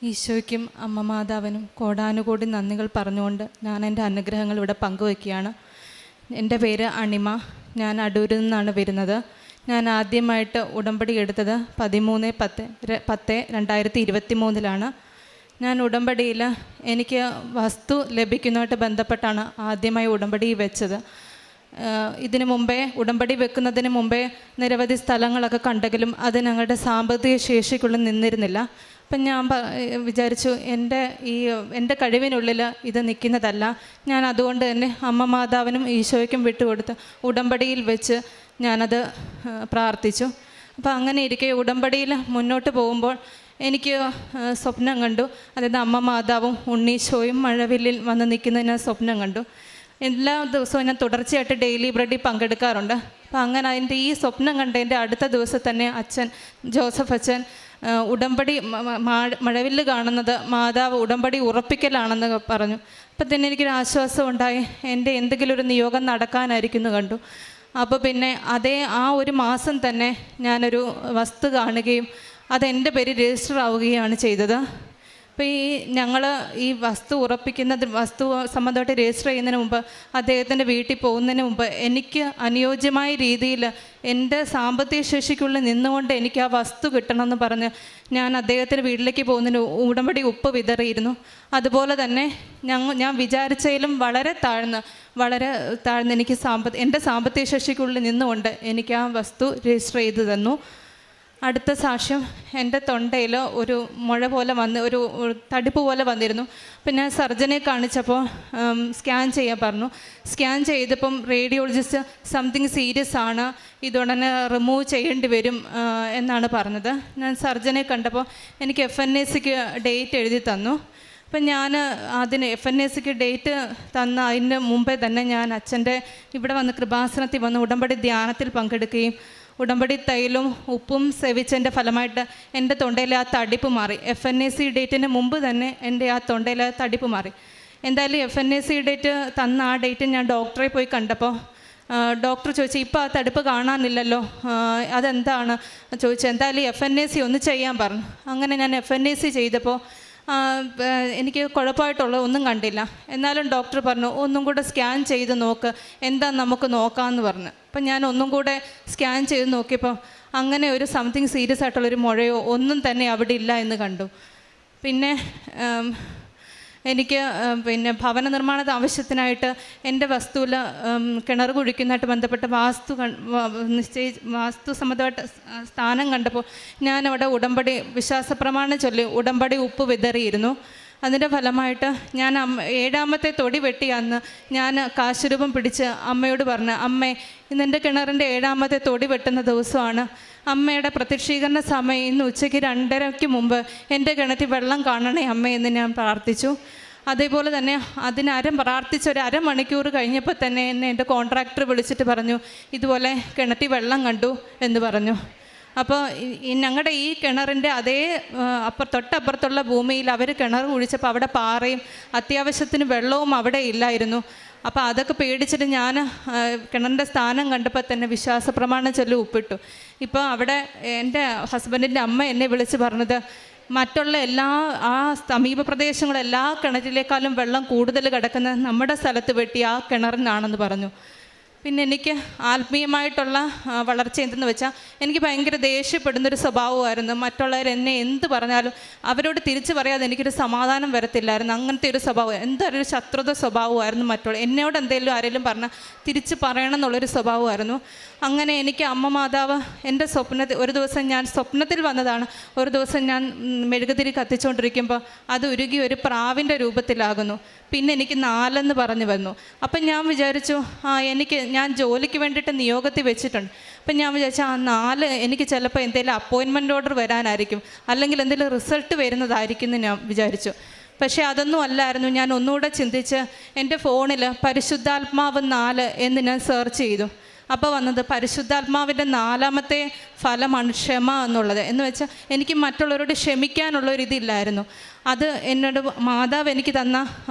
ഈശോയ്ക്കും അമ്മ മാതാവിനും കോടാനുകോടി നന്ദികൾ പറഞ്ഞുകൊണ്ട് ഞാൻ എൻ്റെ അനുഗ്രഹങ്ങൾ ഇവിടെ പങ്കുവയ്ക്കുകയാണ്. എൻ്റെ പേര് അണിമ. ഞാൻ അടൂരിൽ നിന്നാണ് വരുന്നത്. ഞാൻ ആദ്യമായിട്ട് ഉടമ്പടി എടുത്തത് 13/10/2023 ഞാൻ ഉടമ്പടിയിൽ എനിക്ക് വസ്തു ലഭിക്കുന്നതായിട്ട് ബന്ധപ്പെട്ടാണ് ആദ്യമായി ഉടമ്പടി വെച്ചത്. ഇതിനു മുമ്പേ ഉടമ്പടി വെക്കുന്നതിന് മുമ്പേ നിരവധി സ്ഥലങ്ങളൊക്കെ കണ്ടെങ്കിലും അത് ഞങ്ങളുടെ സാമ്പത്തിക ശേഷിക്കുള്ളിൽ നിന്നിരുന്നില്ല. അപ്പം ഞാൻ വിചാരിച്ചു എൻ്റെ കഴിവിനുള്ളിൽ ഇത് നിൽക്കുന്നതല്ല. ഞാൻ അതുകൊണ്ട് തന്നെ അമ്മ മാതാവിനും ഈശോയ്ക്കും വിട്ടുകൊടുത്ത് ഉടമ്പടിയിൽ വെച്ച് ഞാനത് പ്രാർത്ഥിച്ചു. അപ്പോൾ അങ്ങനെ ഇരിക്കെ ഉടമ്പടിയിൽ മുന്നോട്ട് പോകുമ്പോൾ എനിക്ക് സ്വപ്നം കണ്ടു. അതായത് അമ്മ മാതാവും ഉണ്ണീശോയും മഴവില്ലിൽ വന്ന് നിൽക്കുന്നതിന് സ്വപ്നം കണ്ടു. എല്ലാ ദിവസവും ഞാൻ തുടർച്ചയായിട്ട് ഡെയിലി ബ്രെഡിൽ പങ്കെടുക്കാറുണ്ട്. അപ്പോൾ അങ്ങനെ അതിൻ്റെ ഈ സ്വപ്നം കണ്ടതിൻ്റെ അടുത്ത ദിവസം തന്നെ ജോസഫ് അച്ഛൻ ഉടമ്പടി മഴവില്ല് കാണുന്നത് മാതാവ് ഉടമ്പടി ഉറപ്പിക്കലാണെന്ന് പറഞ്ഞു. അപ്പം തന്നെ എനിക്കൊരു ആശ്വാസം ഉണ്ടായി. എൻ്റെ എന്തെങ്കിലും ഒരു നിയോഗം നടക്കാനായിരിക്കുന്നു കണ്ടു. അപ്പോൾ പിന്നെ ആ ഒരു മാസം തന്നെ ഞാനൊരു വസ്തു കാണുകയും അതെൻ്റെ പേര് രജിസ്റ്റർ ആവുകയാണ് ചെയ്തത്. അപ്പോൾ ഞങ്ങൾ ഈ വസ്തു സംബന്ധമായിട്ട് രജിസ്റ്റർ ചെയ്യുന്നതിന് മുമ്പ് അദ്ദേഹത്തിൻ്റെ വീട്ടിൽ പോകുന്നതിന് മുമ്പ് എനിക്ക് അനുയോജ്യമായ രീതിയിൽ എൻ്റെ സാമ്പത്തിക ശേഷിക്കുള്ളിൽ നിന്നുകൊണ്ട് എനിക്ക് ആ വസ്തു കിട്ടണമെന്ന് പറഞ്ഞ് ഞാൻ അദ്ദേഹത്തിൻ്റെ വീട്ടിലേക്ക് പോകുന്നതിന് ഉടമ്പടി ഉപ്പ് വിതറിയിരുന്നു. അതുപോലെ തന്നെ ഞാൻ വിചാരിച്ചതിലും വളരെ താഴ്ന്ന് എനിക്ക് എൻ്റെ സാമ്പത്തിക ശേഷിക്കുള്ളിൽ നിന്നുകൊണ്ട് എനിക്ക് ആ വസ്തു രജിസ്റ്റർ ചെയ്ത് തന്നു. അടുത്ത സാക്ഷ്യം, എൻ്റെ തൊണ്ടയിൽ ഒരു മുഴ പോലെ ഒരു തടിപ്പ് പോലെ വന്നിരുന്നു. പിന്നെ സർജനെ കാണിച്ചപ്പോൾ സ്കാൻ ചെയ്യാൻ പറഞ്ഞു. സ്കാൻ ചെയ്തപ്പം റേഡിയോളജിസ്റ്റ് സംതിങ് സീരിയസ് ആണ്, ഇതുടനെ റിമൂവ് ചെയ്യേണ്ടി വരും എന്നാണ് പറഞ്ഞത്. ഞാൻ സർജനെ കണ്ടപ്പോൾ എനിക്ക് FNACക്ക് ഡേറ്റ് എഴുതി തന്നു. അപ്പം ഞാൻ FNACക്ക് ഡേറ്റ് തന്ന അതിന് മുമ്പേ തന്നെ ഞാൻ അച്ഛൻ്റെ ഇവിടെ വന്ന് കൃപാസനത്തിൽ വന്ന് ഉടമ്പടി ധ്യാനത്തിൽ പങ്കെടുക്കുകയും ഉടമ്പടി തൈലും ഉപ്പും സേവിച്ചതിൻ്റെ ഫലമായിട്ട് എൻ്റെ തൊണ്ടയിലെ ആ തടിപ്പ് മാറി. FNAC ഡേറ്റിന് മുമ്പ് തന്നെ എൻ്റെ ആ തൊണ്ടയിലെ തടിപ്പ് മാറി. എന്തായാലും FNAC ഡേറ്റ് തന്ന ആ ഡേറ്റ് ഞാൻ ഡോക്ടറെ പോയി കണ്ടപ്പോൾ ഡോക്ടർ ചോദിച്ചു, ഇപ്പോൾ ആ തടിപ്പ് കാണാനില്ലല്ലോ, അതെന്താണ് ചോദിച്ചു. എന്തായാലും FNAC ഒന്ന് ചെയ്യാൻ പറഞ്ഞു. അങ്ങനെ ഞാൻ FNAC ചെയ്തപ്പോൾ എനിക്ക് കുഴപ്പമായിട്ടുള്ള ഒന്നും കണ്ടില്ല. എന്നാലും ഡോക്ടർ പറഞ്ഞു, ഒന്നും കൂടെ സ്കാൻ ചെയ്ത് നോക്ക്, എന്താ നമുക്ക് നോക്കാമെന്ന് പറഞ്ഞു. അപ്പം ഞാൻ ഒന്നും കൂടെ സ്കാൻ ചെയ്ത് നോക്കിയപ്പോൾ അങ്ങനെ ഒരു സംതിങ് സീരിയസ് ആയിട്ടുള്ളൊരു മുഴയോ ഒന്നും തന്നെ അവിടെ ഇല്ല എന്ന് കണ്ടു. പിന്നെ എനിക്ക് ഭവന നിർമ്മാണ ആവശ്യത്തിനായിട്ട് എൻ്റെ വസ്തുവിൽ കിണർ കുഴിക്കുന്നതായിട്ട് ബന്ധപ്പെട്ട വാസ്തു സംബന്ധമായിട്ട് സ്ഥാനം കണ്ടപ്പോൾ ഞാനവിടെ ഉടമ്പടി വിശ്വാസപ്രമാണം ചൊല്ലി ഉടമ്പടി ഉപ്പ് വിതറിയിരുന്നു. അതിൻ്റെ ഫലമായിട്ട് ഞാൻ 7ാമത്തെ തൊടി വെട്ടി അന്ന് ഞാൻ കാശുരൂപം പിടിച്ച് അമ്മയോട് പറഞ്ഞു, അമ്മേ, ഇന്നെൻ്റെ കിണറിൻ്റെ 7ാമത്തെ തൊടി വെട്ടുന്ന ദിവസമാണ്. അമ്മയുടെ പ്രത്യക്ഷീകരണ സമയം ഇന്ന് ഉച്ചയ്ക്ക് 2:30 മുമ്പ് എൻ്റെ കിണറ്റിൽ വെള്ളം കാണണേ അമ്മേ എന്ന് ഞാൻ പ്രാർത്ഥിച്ചു. അതേപോലെ തന്നെ പ്രാർത്ഥിച്ച ഒരു അരമണിക്കൂർ കഴിഞ്ഞപ്പോൾ തന്നെ എന്നെ എൻ്റെ കോൺട്രാക്ടർ വിളിച്ചിട്ട് പറഞ്ഞു, ഇതുപോലെ കിണറ്റിൽ വെള്ളം കണ്ടു എന്ന് പറഞ്ഞു. അപ്പോൾ ഞങ്ങളുടെ ഈ കിണറിൻ്റെ തൊട്ടപ്പുറത്തുള്ള ഭൂമിയിൽ അവർ കിണർ കുഴിച്ചപ്പോൾ അവിടെ പാറയും അത്യാവശ്യത്തിന് വെള്ളവും അവിടെ ഇല്ലായിരുന്നു. അപ്പോൾ അതൊക്കെ പേടിച്ചിട്ട് ഞാൻ കിണറിൻ്റെ സ്ഥാനം കണ്ടപ്പോൾ തന്നെ വിശ്വാസപ്രമാണം ചൊല്ലി ഉപ്പിട്ടു. ഇപ്പോൾ അവിടെ എൻ്റെ ഹസ്ബൻഡിൻ്റെ അമ്മ എന്നെ വിളിച്ച് പറഞ്ഞത്, മറ്റുള്ള സമീപ പ്രദേശങ്ങളെല്ലാ കിണറ്റിലേക്കാളും വെള്ളം കൂടുതൽ കിടക്കുന്നത് നമ്മുടെ സ്ഥലത്ത് വെട്ടി ആ കിണറിനാണെന്ന് പറഞ്ഞു. പിന്നെ എനിക്ക് ആത്മീയമായിട്ടുള്ള വളർച്ച എന്തെന്ന് വെച്ചാൽ എനിക്ക് ഭയങ്കര ദേഷ്യപ്പെടുന്നൊരു സ്വഭാവമായിരുന്നു. മറ്റുള്ളവർ എന്നെ എന്ത് പറഞ്ഞാലും അവരോട് തിരിച്ച് പറയാതെ എനിക്കൊരു സമാധാനം വരത്തില്ലായിരുന്നു. അങ്ങനത്തെ ഒരു സ്വഭാവം, എന്തൊരു ശത്രുത സ്വഭാവമായിരുന്നു. എന്നോട് എന്തെങ്കിലും ആരെങ്കിലും പറഞ്ഞാൽ തിരിച്ച് പറയണം എന്നുള്ളൊരു സ്വഭാവമായിരുന്നു. അങ്ങനെ എനിക്ക് അമ്മ മാതാവ് എൻ്റെ ഒരു ദിവസം ഞാൻ സ്വപ്നത്തിൽ വന്നതാണ്. ഒരു ദിവസം ഞാൻ മെഴുകുതിരി കത്തിച്ചുകൊണ്ടിരിക്കുമ്പോൾ അത് ഉരുകി ഒരു പ്രാവിൻ്റെ രൂപത്തിലാകുന്നു. പിന്നെ എനിക്ക് 4 എന്ന് പറഞ്ഞു വന്നു. അപ്പം ഞാൻ വിചാരിച്ചു, ഞാൻ ജോലിക്ക് വേണ്ടിയിട്ട് നിയോഗത്തിൽ വെച്ചിട്ടുണ്ട്. അപ്പം ഞാൻ വിചാരിച്ചു 4 എനിക്ക് ചിലപ്പോൾ എന്തെങ്കിലും അപ്പോയിൻമെൻറ്റ് ഓർഡർ വരാനായിരിക്കും, അല്ലെങ്കിൽ എന്തെങ്കിലും റിസൾട്ട് വരുന്നതായിരിക്കും എന്ന് ഞാൻ വിചാരിച്ചു. പക്ഷേ അതൊന്നും അല്ലായിരുന്നു. ഞാൻ ഒന്നുകൂടെ ചിന്തിച്ച് എൻ്റെ ഫോണിൽ പരിശുദ്ധാത്മാവ് 4 എന്ന് ഞാൻ സെർച്ച് ചെയ്തു. അപ്പോൾ വന്നത് പരിശുദ്ധാത്മാവിൻ്റെ 4ാമത്തെ ഫലമാണ് ക്ഷമ എന്നുള്ളത്. എന്ന് വെച്ചാൽ എനിക്ക് മറ്റുള്ളവരോട് ക്ഷമിക്കാനുള്ളൊരിതില്ലായിരുന്നു. അത് മാതാവ് എനിക്ക് തന്ന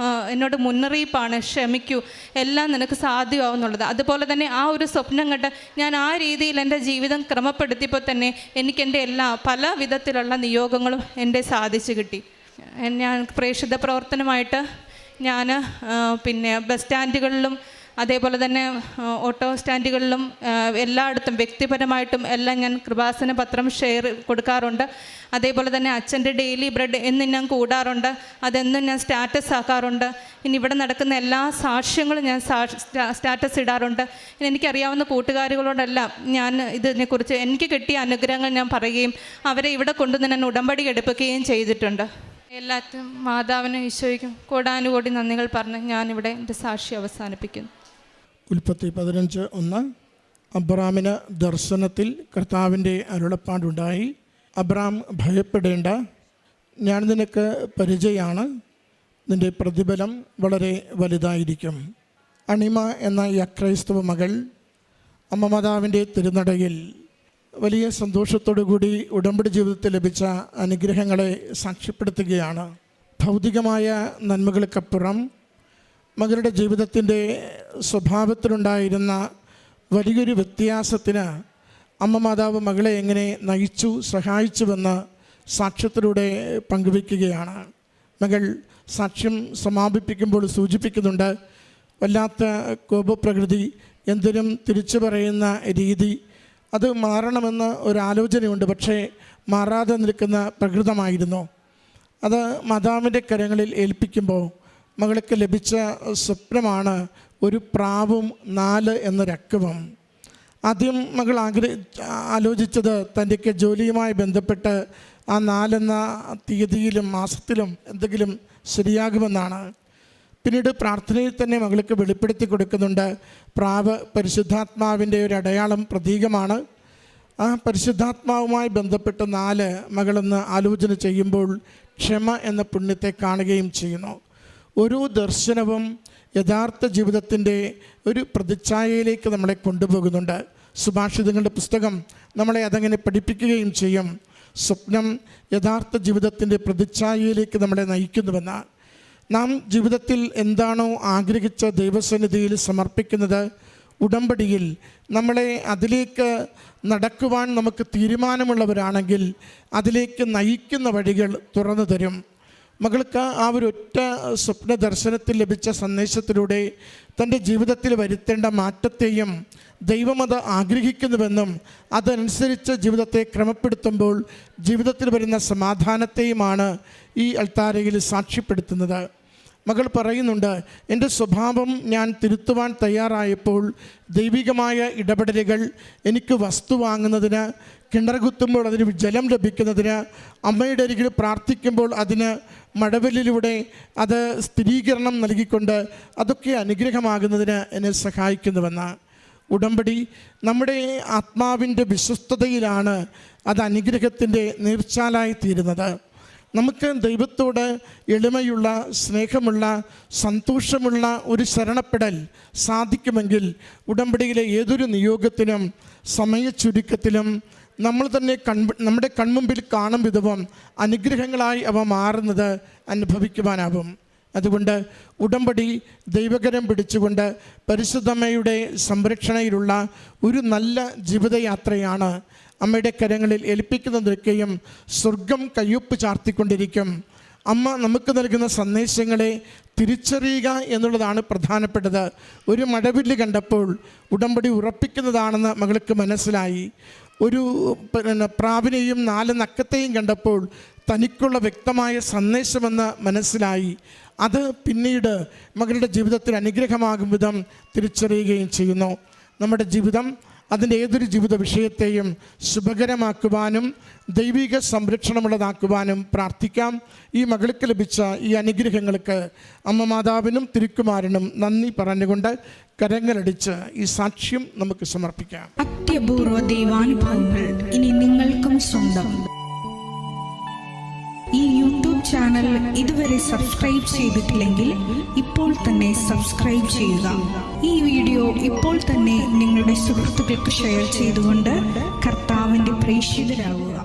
എന്നോട് മുന്നറിയിപ്പാണ്, ക്ഷമിക്കൂ, എല്ലാം നിനക്ക് സാധ്യമാവുന്നുള്ളത്. അതുപോലെ തന്നെ ആ ഒരു സ്വപ്നം കണ്ട് ഞാൻ ആ രീതിയിൽ എൻ്റെ ജീവിതം ക്രമപ്പെടുത്തിയപ്പോൾ തന്നെ എനിക്ക് എൻ്റെ പല വിധത്തിലുള്ള നിയോഗങ്ങളും എൻ്റെ സാധിച്ചു കിട്ടി. ഞാൻ പ്രേക്ഷിത പ്രവർത്തനമായിട്ട് ഞാൻ പിന്നെ ബസ് സ്റ്റാൻഡുകളിലും അതേപോലെ തന്നെ ഓട്ടോ സ്റ്റാൻഡുകളിലും എല്ലായിടത്തും വ്യക്തിപരമായിട്ടും എല്ലാം ഞാൻ കൃപാസന പത്രം കൊടുക്കാറുണ്ട്. അതേപോലെ തന്നെ അച്ഛൻ്റെ ഡെയിലി ബ്രെഡ് എന്നും ഞാൻ കൂടാറുണ്ട്. അതെന്നും ഞാൻ സ്റ്റാറ്റസ് ആക്കാറുണ്ട്. ഇനി ഇവിടെ നടക്കുന്ന എല്ലാ സാക്ഷ്യങ്ങളും ഞാൻ സ്റ്റാറ്റസ് ഇടാറുണ്ട്. എനിക്കറിയാവുന്ന കൂട്ടുകാരികളോടെല്ലാം ഞാൻ ഇതിനെക്കുറിച്ച് എനിക്ക് കിട്ടിയ അനുഗ്രഹങ്ങൾ ഞാൻ പറയുകയും അവരെ ഇവിടെ കൊണ്ടുവന്ന് ഞാൻ ഉടമ്പടി എടുപ്പിക്കുകയും ചെയ്തിട്ടുണ്ട്. എല്ലാത്തിനും മാതാവിനും ഈശോയ്ക്കും കോടാനുകോടി നന്ദികൾ പറഞ്ഞ് ഞാനിവിടെ എൻ്റെ സാക്ഷി അവസാനിപ്പിക്കുന്നു. ഉൽപ്പത്തി 15:1 അബ്രാമിന് ദർശനത്തിൽ കർത്താവിൻ്റെ അരുളപ്പാടുണ്ടായി. അബ്രാം, ഭയപ്പെടേണ്ട, ഞാൻ നിനക്ക് പരിചയമാണ്, നിൻ്റെ പ്രതിഫലം വളരെ വലുതായിരിക്കും. അണിമ എന്ന ഈ അക്രൈസ്തവ മകൾ അമ്മ മാതാവിൻ്റെ തിരുനടയിൽ വലിയ സന്തോഷത്തോടു കൂടി ഉടമ്പടി ജീവിതത്തിൽ ലഭിച്ച അനുഗ്രഹങ്ങളെ സാക്ഷ്യപ്പെടുത്തുകയാണ്. ഭൗതികമായ നന്മകൾക്കപ്പുറം മകളുടെ ജീവിതത്തിൻ്റെ സ്വഭാവത്തിലുണ്ടായിരുന്ന വലിയൊരു വ്യത്യാസത്തിന് അമ്മ മാതാവ് മകളെ എങ്ങനെ നയിച്ചു സഹായിച്ചുവെന്ന് സാക്ഷ്യത്തിലൂടെ പങ്കുവയ്ക്കുകയാണ്. മകൾ സാക്ഷ്യം സമാപിപ്പിക്കുമ്പോൾ സൂചിപ്പിക്കുന്നുണ്ട്, വല്ലാത്ത കോപപ്രകൃതി, എന്തിനും തിരിച്ചു പറയുന്ന രീതി, അത് മാറണമെന്ന് ഒരാലോചനയുണ്ട്. പക്ഷേ മാറാതെ നിൽക്കുന്ന പ്രകൃതമായിരുന്നു. അത് മാതാവിൻ്റെ കരങ്ങളിൽ ഏൽപ്പിക്കുമ്പോൾ മകൾക്ക് ലഭിച്ച സ്വപ്നമാണ് ഒരു പ്രാവും 4 എന്നൊരക്കവും. ആദ്യം മകൾ ആലോചിച്ചത് തൻ്റെയൊക്കെ ജോലിയുമായി ബന്ധപ്പെട്ട് ആ 4 എന്ന തീയതിയിലും മാസത്തിലും എന്തെങ്കിലും ശരിയാകുമെന്നാണ്. പിന്നീട് പ്രാർത്ഥനയിൽ തന്നെ മകൾക്ക് വെളിപ്പെടുത്തി കൊടുക്കുന്നുണ്ട്, പ്രാവ് പരിശുദ്ധാത്മാവിൻ്റെ ഒരു അടയാളം, പ്രതീകമാണ്. ആ പരിശുദ്ധാത്മാവുമായി ബന്ധപ്പെട്ട് 4 മകളെന്ന് ആലോചന ചെയ്യുമ്പോൾ ക്ഷമ എന്ന പുണ്യത്തെ കാണുകയും ചെയ്യുന്നു. ഓരോ ദർശനവും യഥാർത്ഥ ജീവിതത്തിൻ്റെ ഒരു പ്രതിച്ഛായയിലേക്ക് നമ്മളെ കൊണ്ടുപോകുന്നുണ്ട്. സുഭാഷിതങ്ങളുടെ പുസ്തകം നമ്മളെ അതങ്ങനെ പഠിപ്പിക്കുകയും ചെയ്യും. സ്വപ്നം യഥാർത്ഥ ജീവിതത്തിൻ്റെ പ്രതിച്ഛായയിലേക്ക് നമ്മളെ നയിക്കുന്നുവെന്ന്. നാം ജീവിതത്തിൽ എന്താണോ ആഗ്രഹിച്ച ദൈവസന്നിധിയിൽ സമർപ്പിക്കുന്നത്, ഉടമ്പടിയിൽ നമ്മളെ അതിലേക്ക് നടക്കുവാൻ നമുക്ക് തീരുമാനമുള്ളവരാണെങ്കിൽ അതിലേക്ക് നയിക്കുന്ന വഴികൾ തുറന്നു തരും. മകൾക്ക് ആ ഒരൊറ്റ സ്വപ്ന ദർശനത്തിൽ ലഭിച്ച സന്ദേശത്തിലൂടെ തൻ്റെ ജീവിതത്തിൽ വരുത്തേണ്ട മാറ്റത്തെയും ദൈവമത് ആഗ്രഹിക്കുന്നുവെന്നും അതനുസരിച്ച് ജീവിതത്തെ ക്രമപ്പെടുത്തുമ്പോൾ ജീവിതത്തിൽ വരുന്ന സമാധാനത്തെയുമാണ് ഈ അൾത്താരയിൽ സാക്ഷ്യപ്പെടുത്തുന്നത്. മകൾ പറയുന്നുണ്ട്, എൻ്റെ സ്വഭാവം ഞാൻ തിരുത്തുവാൻ തയ്യാറായപ്പോൾ ദൈവികമായ ഇടപെടലുകൾ, എനിക്ക് വസ്തു വാങ്ങുന്നതിന്, കിണർ കുത്തുമ്പോൾ അതിന് ജലം ലഭിക്കുന്നതിന്, അമ്മയുടെ അരികിൽ പ്രാർത്ഥിക്കുമ്പോൾ അതിന് മഴവില്ലിലൂടെ അത് സ്ഥിരീകരണം നൽകിക്കൊണ്ട് അതൊക്കെ അനുഗ്രഹമാകുന്നതിന് എന്നെ സഹായിക്കുന്നുവെന്ന്. ഉടമ്പടി നമ്മുടെ ആത്മാവിൻ്റെ വിശ്വസ്തതയിലാണ് അത് അനുഗ്രഹത്തിൻ്റെ നീർച്ചാലായി തീരുന്നത്. നമുക്ക് ദൈവത്തോട് എളിമയുള്ള, സ്നേഹമുള്ള, സന്തോഷമുള്ള ഒരു ശരണപ്പെടൽ സാധിക്കുമെങ്കിൽ ഉടമ്പടിയിലെ ഏതൊരു നിയോഗത്തിനും സമയച്ചുരുക്കത്തിലും നമ്മൾ തന്നെ നമ്മുടെ കൺമുമ്പിൽ കാണും വിധവും അനുഗ്രഹങ്ങളായി അവ മാറുന്നത് അനുഭവിക്കുവാനാവും. അതുകൊണ്ട് ഉടമ്പടി ദൈവകരം പിടിച്ചുകൊണ്ട് പരിശുദ്ധമ്മയുടെ സംരക്ഷണയിലുള്ള ഒരു നല്ല ജീവിതയാത്രയാണ്. അമ്മയുടെ കരങ്ങളിൽ ഏൽപ്പിക്കുന്നതൊക്കെയും സ്വർഗം കയ്യൊപ്പ് ചാർത്തിക്കൊണ്ടിരിക്കും. അമ്മ നമുക്ക് നൽകുന്ന സന്ദേശങ്ങളെ തിരിച്ചറിയുക എന്നുള്ളതാണ് പ്രധാനപ്പെട്ടത്. ഒരു മഴവില്ല് കണ്ടപ്പോൾ ഉടമ്പടി ഉറപ്പിക്കുന്നതാണെന്ന് മകൾക്ക് മനസ്സിലായി. ഒരു പ്രാവിനെയും 4 നക്കത്തെയും കണ്ടപ്പോൾ തനിക്കുള്ള വ്യക്തമായ സന്ദേശമെന്ന് മനസ്സിലായി. അത് പിന്നീട് മകളുടെ ജീവിതത്തിൽ അനുഗ്രഹമാകും വിധം തിരിച്ചറിയുകയും ചെയ്യുന്നു. നമ്മുടെ ജീവിതം അതിൻ്റെ ഏതൊരു ജീവിത വിഷയത്തെയും ശുഭകരമാക്കുവാനും ദൈവിക സംരക്ഷണമുള്ളതാക്കുവാനും പ്രാർത്ഥിക്കാം. ഈ മകൾക്ക് ലഭിച്ച ഈ അനുഗ്രഹങ്ങൾക്ക് അമ്മ മാതാവിനും തിരുക്കുമാരനും നന്ദി പറഞ്ഞുകൊണ്ട് കരങ്ങളടിച്ച് ഈ സാക്ഷ്യം നമുക്ക് സമർപ്പിക്കാം. അത്യപൂർവ ദൈവാനുഭവങ്ങൾ ഇനി നിങ്ങൾക്കും സ്വന്തം. ഈ യൂട്യൂബ് ചാനൽ ഇതുവരെ സബ്സ്ക്രൈബ് ചെയ്തിട്ടില്ലെങ്കിൽ ഇപ്പോൾ തന്നെ സബ്സ്ക്രൈബ് ചെയ്യുക. ഈ വീഡിയോ ഇപ്പോൾ തന്നെ നിങ്ങളുടെ സുഹൃത്തുക്കൾക്ക് ഷെയർ ചെയ്തുകൊണ്ട് കർത്താവിൻ്റെ പ്രേക്ഷിതരാകുക.